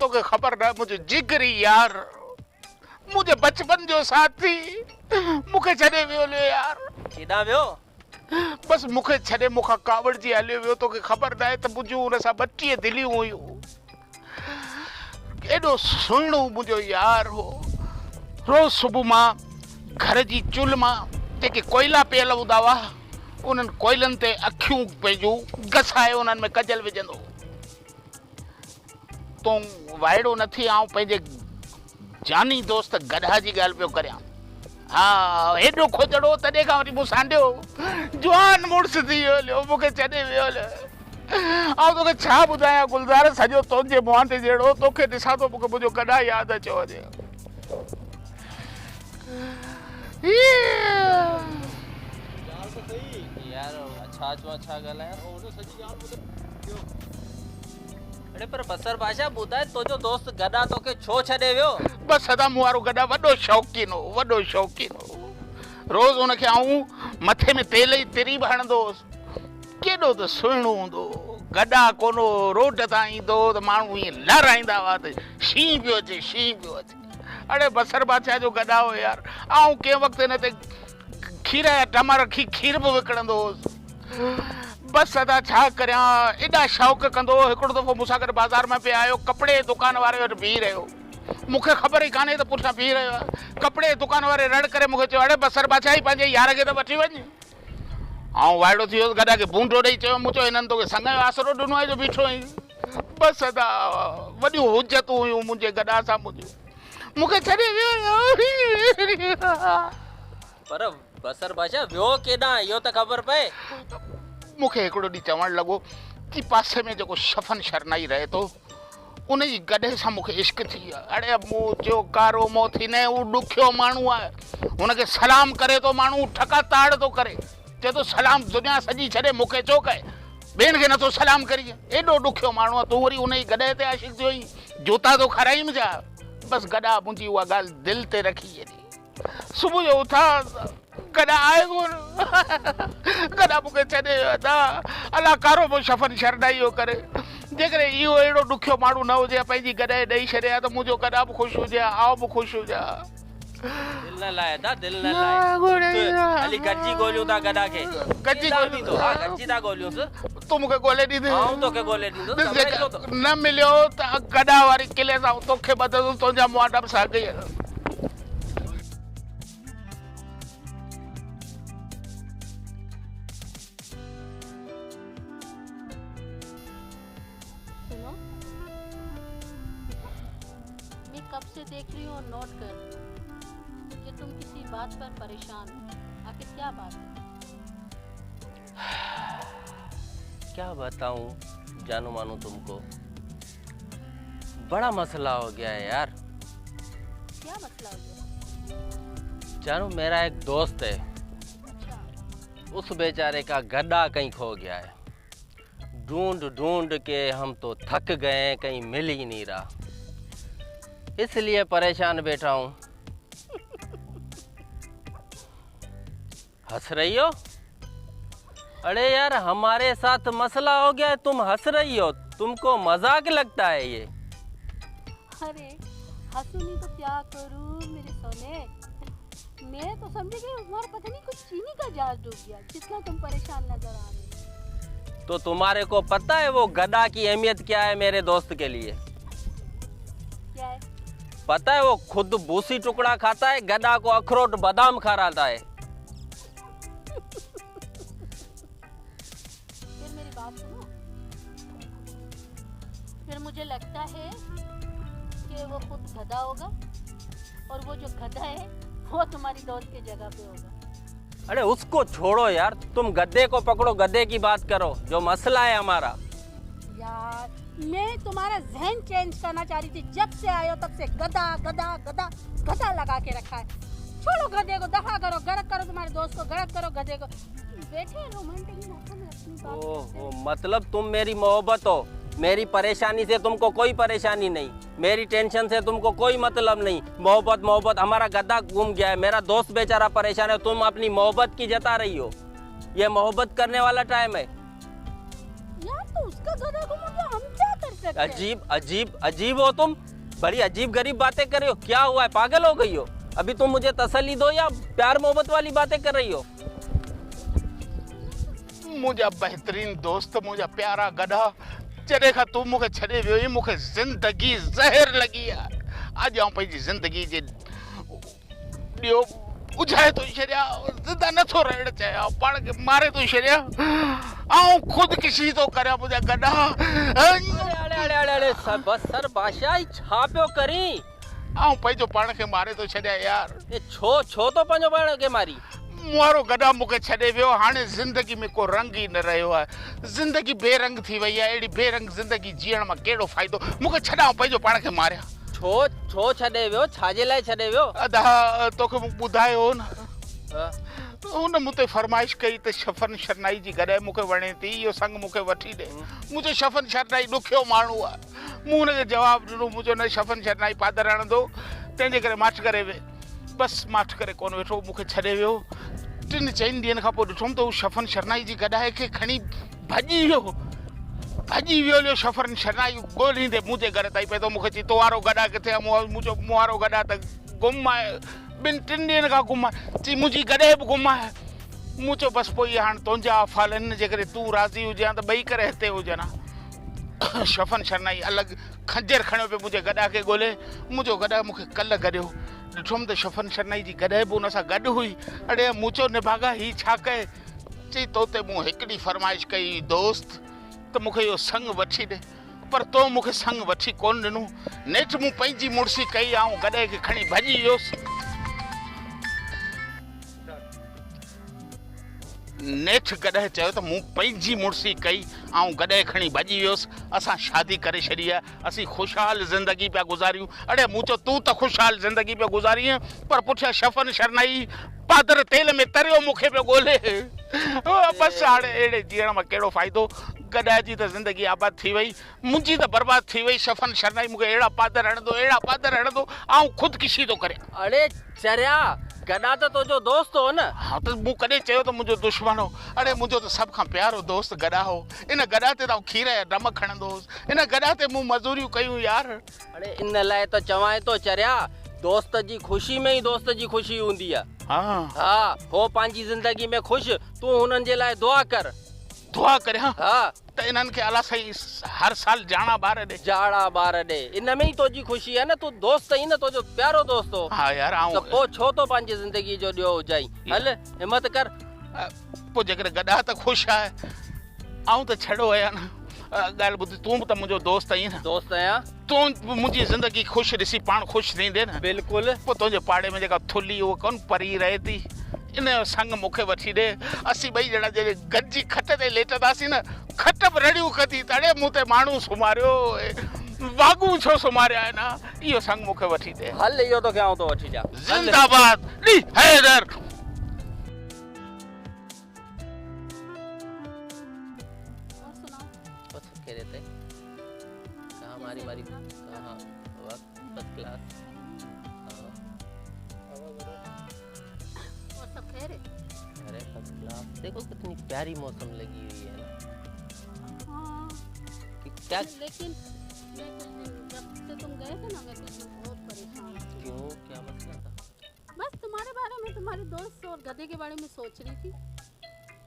तो के खबर ना मुझे जिगरी यार मुझे बचपन जो साथी मुखे छॾे वियो यार केॾां वियो बस मुखे छॾे मूंखां कावड़ जी हलियो वियो तोखे ख़बर न आहे त मुंहिंजूं हुन सां 32 दिलियूं हुयूं एॾो सुहिणो मुंहिंजो यार हो रोज़ सुबुह मां घर जी चुल्ह मां जेके कोयला पियल हूंदा हुआ उन्हनि कोयलनि ते अखियूं पंहिंजूं घसाए उन्हनि में कजल विझंदो तूं वाइड़ो न थी आऊं पंहिंजे जानी दोस्त गधा जी ॻाल्हि पियो करियां हाँ हेॾो खोजड़ो तॾहिं खां वरी मूं सांडियो जवान मुड़ुस थी वियो मूंखे छॾे वियो ऐं तोखे छा ॿुधायां गुलज़ार सॼो तुंहिंजे मुंहं ते जहिड़ो तोखे ॾिसां थो मूंखे मुंहिंजो गॾा यादि अचो वञे यार अच्छा ॻाल्हायां अरे पर बसर बादशाह ॿुधाए तुंहिंजो दोस्त गॾा तोखे छो छॾे वियो बसि सदा मूं वारो गॾा वॾो शौक़ीन हो रोज़ हुनखे आऊं मथे में तेल जी तिरी बि हणंदो हुउसि केॾो त सुहिणो हूंदो गॾा कोनो रोड तां ईंदो त माण्हू ईअं लहराईंदा हुआ त शींहुं पियो अचे अड़े बसर बादशाह जो गॾा हो यार आऊं कंहिं वक़्तु हिन ते खीर जा टमा रखी खीर बि विकिणंदो हुउसि बसि सदा छा करियां एॾा शौक़ु कंदो हिकिड़ो दफ़ो मूंसां गॾु बाज़ार में पिया आयो कपिड़े दुकान वारे वटि बीह रहियो मूंखे ख़बर ई कान्हे त पुठियां बीह रहियो आहे कपिड़े दुकान वारे रड़ करे मूंखे चयो अड़े बसर बादशाह पंहिंजे यार खे त वठी वञ ऐं वाइड़ो थी वियो गॾा खे बूंडो ॾेई चयो मूं चयो हिननि तोखे संग जो आसरो ॾिनो आहे जो बीठो आहीं बसि सदा वॾियूं हुजतूं हुयूं मुंहिंजे गॾा सां मूंखे छॾे वियो पर बसर बादशाह वियो केॾां इहो त ख़बर पए मूंखे हिकिड़ो ॾींहुं चवणु लॻो कि पासे में जेको शफ़न शरनाई रहे थो उन जी गॾे सां मूंखे इश्क थी वियो अड़े मूं जो कारो मो थी न हू ॾुखियो माण्हू आहे हुनखे सलाम करे थो माण्हू ठका ताड़ थो करे चए थो सलाम दुनिया सॼी छॾे मूंखे छो कए ॿियनि खे नथो सलाम करी एॾो ॾुखियो माण्हू आहे तूं वरी उन जी गॾे ते आशिक़ थियो आहीं जोता थो खाराई मुंहिंजा बसि गॾा मुंहिंजी उहा ॻाल्हि दिलि ते रखी एॾी सुबुह जो उथां गॾा आहे कोन गॾा मूंखे छॾे वियो अला कारो पोइ शफ़न शरनाई जो करे जेकॾहिं इहो अहिड़ो ॾुखियो माण्हू न हुजे पंहिंजी गॾे ॾेई छॾिया त मुंहिंजो गॾा बि ख़ुशि हुजे आउं बि ख़ुशि हुजां दिल न लाए दा दिल न लाए अली गज्जी गोलियूं ता गॾा खे गज्जी गोलियूं तो हां गज्जी ता गोलियूं तूं मूंखे ॻोल्हे ॾींदे आऊं तोखे ॻोल्हे ॾींदो न मिलियो त गॾा वारी किले सां तोखे ॿधंदुसि तुंहिंजा मुंहुं डब साॻी कब से देख रही हूँ और नोट कर कि तुम किसी बात पर परेशान हो आखिर क्या बात है क्या बताऊं जानू मानू तुमको बड़ा मसला हो गया है यार क्या मसला हो गया जानू मेरा एक दोस्त है अच्छा उस बेचारे का गड्ढा कहीं खो गया है ढूंढ ढूंढ के हम तो थक गए कहीं मिल ही नहीं रहा इसलिए परेशान बैठा हूँ हंस रही हो अरे यार हमारे साथ मसला हो गया है तुम हंस रही हो तुमको मजाक लगता है ये अरे हंसू नहीं तो क्या करूँ मेरे सोने मैं तो समझी कि हमारा पता नहीं कुछ चीनी का जहाज डूब गया जितना तुम परेशान नजर आ रहे तो तुम्हारे को पता है वो गड्ढा की अहमियत क्या है मेरे दोस्त के लिए क्या है पता है वो खुद भूसी टुकड़ा खाता है गड्ढा को अखरोट बादाम खा रहा है फिर मेरी बात सुनो फिर मुझे लगता है कि वो खुद गधा होगा और वो जो गधा है वो तुम्हारी दोस्त की जगह पे होगा अरे उसको छोड़ो यार तुम गड्ढे को पकड़ो गड्ढे की बात करो जो मसला है हमारा यार मैं तुम्हारा जहन चेंज करना चाह रही थी जब से आए हो तब से गधा गधा गधा गधा लगा के रखा है छोड़ो गधे को दफा करो गड़क करो तुम्हारे दोस्त को गड़क करो गधे को बैठे रोमांटिक अपनी बात ओहो मतलब तुम मेरी मोहब्बत हो मेरी परेशानी से तुमको कोई परेशानी नहीं मेरी टेंशन से तुमको कोई मतलब नहीं मोहब्बत मोहब्बत हमारा गड्ढा गुम गया है मेरा दोस्त बेचारा परेशान है तुम अपनी मोहब्बत की जता रही हो ये मोहब्बत करने वाला टाइम है यार तो उसका गधा गुम हो गया हम क्या कर रिस्पेक्ट है। अजीब अजीब अजीब हो तुम, बड़ी अजीब गरीब बातें कर रही हो। क्या हुआ है, पागल हो गई हो? अभी तुम मुझे तसल्ली दो या प्यार मोहब्बत वाली बातें कर रही हो? मुझा बेहतरीन दोस्त, मुझा प्यारा गधा, जॾहिं खां तूं मूंखे छॾे वियो आहीं मूंखे ज़िंदगी ज़हर लॻी आहे। अॼु आउं पंहिंजी ज़िंदगी जे ॿियो उजाए थो छॾियां, ज़िंदा नथो रहणु चाहियां, पाण खे मारे थो छॾियां, आउं ख़ुदकुशी थो करियां मुंहिंजा गधा। अड़े अड़े अड़े अड़े सर बादशाह छा पियो करी? आउं पंहिंजो पाण खे मारे थो छॾियां यार। ये छो तो पंहिंजो पाण खे मारी? मुआरो गधा मूंखे छॾे वियो, हाणे ज़िंदगी में को रंग ई न रहियो आहे, ज़िंदगी बेरंग थी वई आहे। अहिड़ी बेरंग ज़िंदगी जीअण मां कहिड़ो फ़ाइदो, मूंखे छॾां पंहिंजो पाण खे मारियां। छो छॾे वियो, छाजे लाइ छॾे वियो? अदा तोखे मूं ॿुधायो न, हाँ। हुन मूं ते फरमाइश कई त शफ़न शरनाई जी गॾु मूंखे वणे थी, इहो संग मूंखे वठी ॾे। मुंहिंजो शफ़न शरनाई ॾुखियो माण्हू आहे, मूं हुनखे जवाबु ॾिनो मुंहिंजो न शफ़न शरनाई पादर हणंदो, तंहिंजे करे माठ करे वे। बसि माठ करे कोन वेठो, मूंखे छॾे वियो। 3-4 ॾींहंनि खां पोइ ॾिठुमि त हू शफ़न शरनाई जी गॾाए खे खणी भॼी वियो शफ़न शरनाई ॻोल्हींदे मुंहिंजे घर ताईं पए थो। मूंखे चई तो वारो गॾा किथे आहे? मुंहिंजो वारो गॾा त गुम आहे, 2-3 ॾींहंनि खां गुम आहे। चई मुंहिंजी गॾे बि गुम आहे। मूं चयो बसि पोइ हाणे तुंहिंजा अफ़ाल आहिनि, जे करे तूं राज़ी हुजे त ॿई करे हिते हुजनि। शफ़न शरनाई अलॻि खंजर खणियो पियो मुंहिंजे गॾा खे ॻोल्हे। मुंहिंजो गॾा मूंखे कल्ह गॾियो, ॾिठुमि त शफ़न शरनाई जी गॾे बि हुन सां गॾु हुई। अड़े मूं चयो निभागा हीअ छा कए? चई तो ते मूं हिकिड़ी फरमाइश कई दोस्त त मूंखे इहो संग वठी ॾे, पर तो मूंखे संग वठी कोन ॾिनो। नेठि मूं पंहिंजी मुड़सी कई, ऐं गॾे खे खणी भॼी वियुसि। नेठि गॾे चयो त मूं पंहिंजी मुड़सी कई, ऐं गॾे खणी भॼी वियुसि। असां शादी करे छॾी आहे, असीं ख़ुशहाल ज़िंदगी पिया गुज़ारियूं। अड़े मूं चयो तूं त ख़ुशहाल ज़िंदगी पिया गुज़ारीअ, पर पुठियां शफ़न शरनाई पादर तेल में तरियो मूंखे पियो ॻोल्हे। बसि हाणे अहिड़े जीअण मां कहिड़ो फ़ाइदो? गॾा जी त ज़िंदगी आबाद थी वई, मुंहिंजी त बर्बाद थी वई। शफ़न शरनाई मूंखे अहिड़ा पादर हणंदो, ऐं ख़ुदकुशी थो करे। अड़े चरिया, गॾा त तुंहिंजो दोस्त हो न? हा त मूं कॾहिं चयो त मुंहिंजो दुश्मन हो? अड़े मुंहिंजो त सभ खां प्यारो दोस्त गॾा हो। इन गॾा ते त खीर जा ड्रम खणंदो हुउसि, इन गॾा ते मूं मज़दूरियूं कयूं यार। अड़े इन लाइ त चवां थो चरिया, दोस्त जी ख़ुशी में ई दोस्त जी ख़ुशी हूंदी आहे। हा हो पंहिंजी ज़िंदगी में ख़ुशि, तूं हुननि जे लाइ दुआ कर। दुआ करे? हाँ त इन्हनि खे अला साईं हर साल जाड़ा ॿार ॾे। इन में ई तुंहिंजी ख़ुशी आहे न, तूं दोस्त ई न, तुंहिंजो प्यारो दोस्त हो। हा यार, त पोइ छो तो पंहिंजी ज़िंदगी जो ॾियो हुजाई? हल हिम्मत कर। पोइ जेकर गॾा त ख़ुशि आहे, आऊं त छॾो आहियां न। ॻाल्हि ॿुध, तूं बि त मुंहिंजो दोस्त आहीं न। दोस्त आहियां। तूं मुंहिंजी ज़िंदगी ख़ुशि ॾिसी पाण ख़ुशि थींदे न? बिल्कुलु। पोइ तुंहिंजे पाड़े में जेका थुली उहा कोन परी रहे थी, इन जो संग मूंखे वठी ॾे। असीं ॿई ॼणा जॾहिं गॾिजी खट ते लेटंदासीं न, खट बि रड़ियूं कदी, तॾहिं मूं ते माण्हू सुम्हारियो, वागू छो सुम्हारिया आहिनि। इहो संग मूंखे वठी ॾे। हल इहो तोखे आउं थो वठी ॾियां। ज़िंदाबाद ली हैदर। और सुनाओ? बस कह रहे थे कहाँ मारी कहाँ फर्स्ट क्लास। और सब खैरियत? अरे फर्स्ट क्लास, देखो कितनी प्यारी मौसम लगी हुई है ना। हाँ, क्या? लेकिन मैं कुछ दिन जब से तुम गए थे ना, मैं कुछ दिन बहुत परेशान थी। क्यों, क्या मसला था? बस तुम्हारे बारे में, तुम्हारे दोस्त और गधे के बारे में सोच रही थी।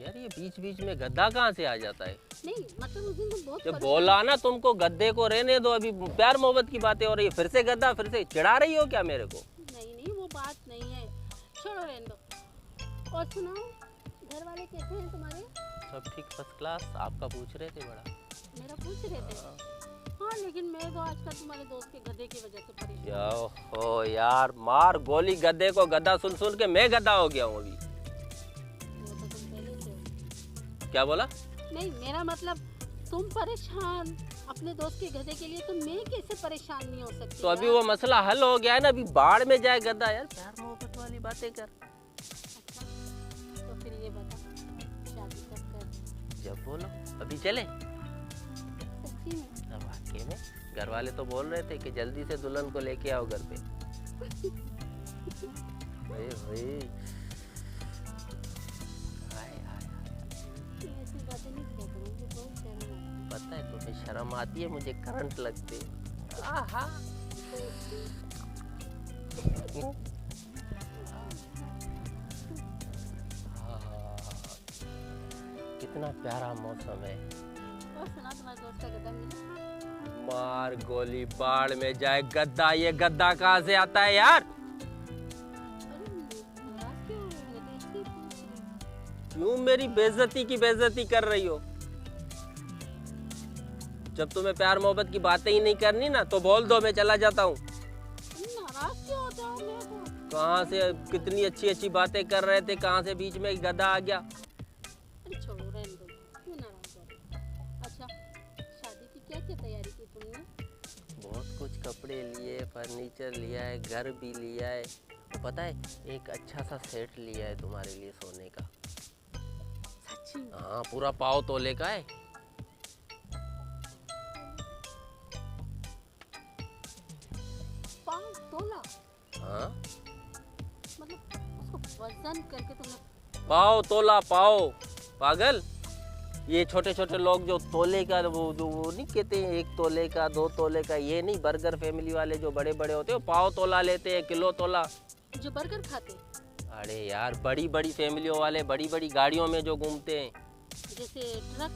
यार ये बीच बीच में गद्दा कहाँ से आ जाता है? नहीं मतलब उस दिन तुम बहुत जब परेशान बोला ना तुमको गद्दे को रहने दो, अभी प्यार मोहब्बत की बातें हो रही है, फिर से गद्दा, फिर से चिढ़ा रही हो क्या मेरे को? नहीं वो बात नहीं है, छोड़ो रहने दो। और सुनाओ, घर वाले कैसे हैं तुम्हारे? सब ठीक, फर्स्ट क्लास। आपका पूछ रहे थे बड़ा। मेरा पूछ रहे थे? हाँ लेकिन मैं तो आजकल तुम्हारे दोस्त के गधे की वजह से परेशान। या हो यार, मार गोली गद्दे को, गद्दा सुन सुन के मैं गद्दा हो गया हूँ अभी। वो तो तुम पहले से हो। क्या बोला? नहीं मेरा मतलब तुम परेशान अपने दोस्त के गधे के लिए, तो मैं कैसे परेशान नहीं हो सकती? तो अभी वो मसला हल हो गया है ना, अभी बाढ़ में जाए गद्दा। यार प्यार मोहब्बत वाली बातें कर। अच्छा, तो फिर ये बता, शादी कब कर? जब बोलो, अभी चले। सच्ची में? अब वाकई में घर वाले तो बोल रहे थे कि जल्दी से दुल्हन को लेके आओ घर पे। हाय हाय हाय हाय। ऐसी बातें नहीं किया करो, मुझे बहुत शर्म आती है। पता है तुम्हें शर्म आती है, मुझे करंट लगते। आहा कितना प्यारा मौसम है। और सुना तुम्हारे दोस्त का गधा मिला? मार गोली बाढ़ में जाए गद्दा। ये गद्दा कहाँ से आता है यार? अरे नाराज क्यों हो? मैं तो इसलिए पूछ रही हूँ। क्यों मेरी बेइज्जती की बेइज्जती कर रही हो? जब तुम्हें प्यार मोहब्बत की बातें ही नहीं करनी ना तो बोल दो, मैं चला जाता हूँ। तुम नाराज क्यों होते हो मेरे को? कहाँ से कितनी अच्छी अच्छी बातें कर रहे थे, कहाँ से बीच में गधा आ गया। अरे छोड़ो, रहने दो, क्यों नाराज हो रहे हो? अच्छा, शादी की क्या क्या तैयारी की तुमने? बहुत कुछ कपड़े लिए, फर्नीचर लिया है, घर भी लिया है। तो पता है एक अच्छा सा सेट लिया है तुम्हारे लिए सोने का। सच्ची में? हाँ पूरा पाव तोले का है। 5 तोला? हाँ मतलब उसको वजन करके तुमने? पाव तोला, पाव पागल। ये छोटे छोटे लोग जो तोले का वो नहीं कहते हैं, 1 तोले का 2 तोले का, ये नहीं। बर्गर फैमिली वाले जो बड़े बड़े होते हैं पाव तोला लेते हैं, किलो तोला। जो बर्गर खाते? अरे यार बड़ी बड़ी फैमिलियों वाले बड़ी बड़ी गाड़ियों में जो घूमते हैं, जैसे ट्रक,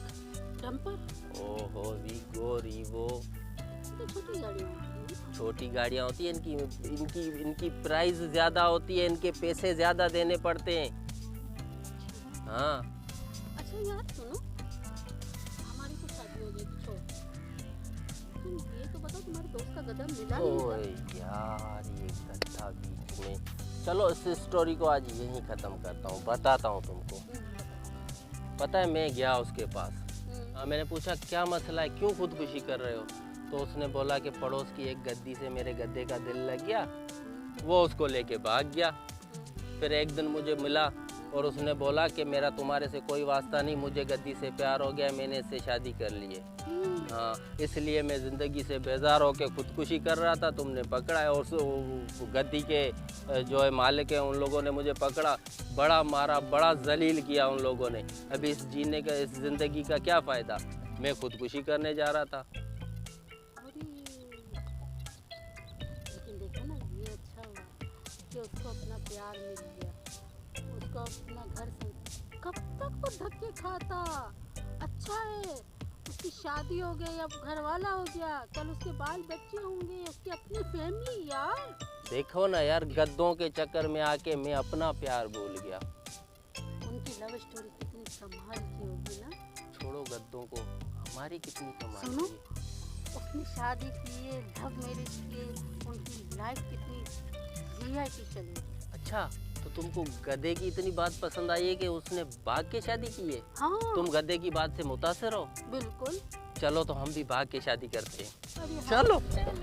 डंपर? ओहो वीगो रीवो। तो छोटी गाड़ियाँ होती हैं। छोटी गाड़ियाँ होती हैं, इनकी प्राइस ज़्यादा होती है, इनके पैसे ज़्यादा देने पड़ते हैं। हाँ अच्छा यार सुनो, हमारी तो शादी हो गई, छोड़। तुम ये तो बताओ तुम्हारे दोस्त का गधा मिला नहीं मिला? ओए यार ये गड्ढा बीच में। चलो इस स्टोरी को आज यहीं ख़त्म करता हूँ, बताता हूँ तुमको। पता है मैं गया उसके पास। मैंने पूछा क्या मसला है, क्यों खुदकुशी कर रहे हो? तो उसने बोला कि पड़ोस की एक गद्दी से मेरे गद्दे का दिल लग गया, वो उसको लेके भाग गया। फिर एक दिन मुझे मिला और उसने बोला कि मेरा तुम्हारे से कोई वास्ता नहीं, मुझे गद्दी से प्यार हो गया, मैंने इससे शादी कर ली है। हाँ इसलिए मैं ज़िंदगी से बेजार होकर खुदकुशी कर रहा था, तुमने पकड़ा है। और गद्दी के जो है मालिक है उन लोगों ने मुझे पकड़ा, बड़ा मारा, बड़ा जलील किया उन लोगों ने। अभी इस जीने का, इस ज़िंदगी का क्या फ़ायदा? मैं खुदकुशी करने जा रहा था। लेकिन देखो ना, ये अच्छा हुआ कि उसको अपना प्यार मिल गया, उसको अपना घर से। कब तक वो धक्के खाता? अच्छा है उसकी शादी हो गई, अब घर वाला हो गया, कल उसके बाल बच्चे होंगे, उसकी अपनी फैमिली। यार देखो ना यार, गद्दों के चक्कर में आके मैं अपना प्यार भूल गया। उनकी लव स्टोरी कितनी कमाल की होगी ना। छोड़ो गद्दों को, हमारी कितनी कमाल सुनो, की है। उसने शादी की, लव मैरिज किए, उनकी लाइफ कितनी VIP चली। अच्छा तो तुमको गधे की इतनी बात पसंद आई है कि उसने भाग के शादी की है? हाँ तुम गधे की बात से मुतासिर हो? बिल्कुल। चलो तो हम भी भाग के शादी करते हैं। अरे हाँ, चलो। चलो।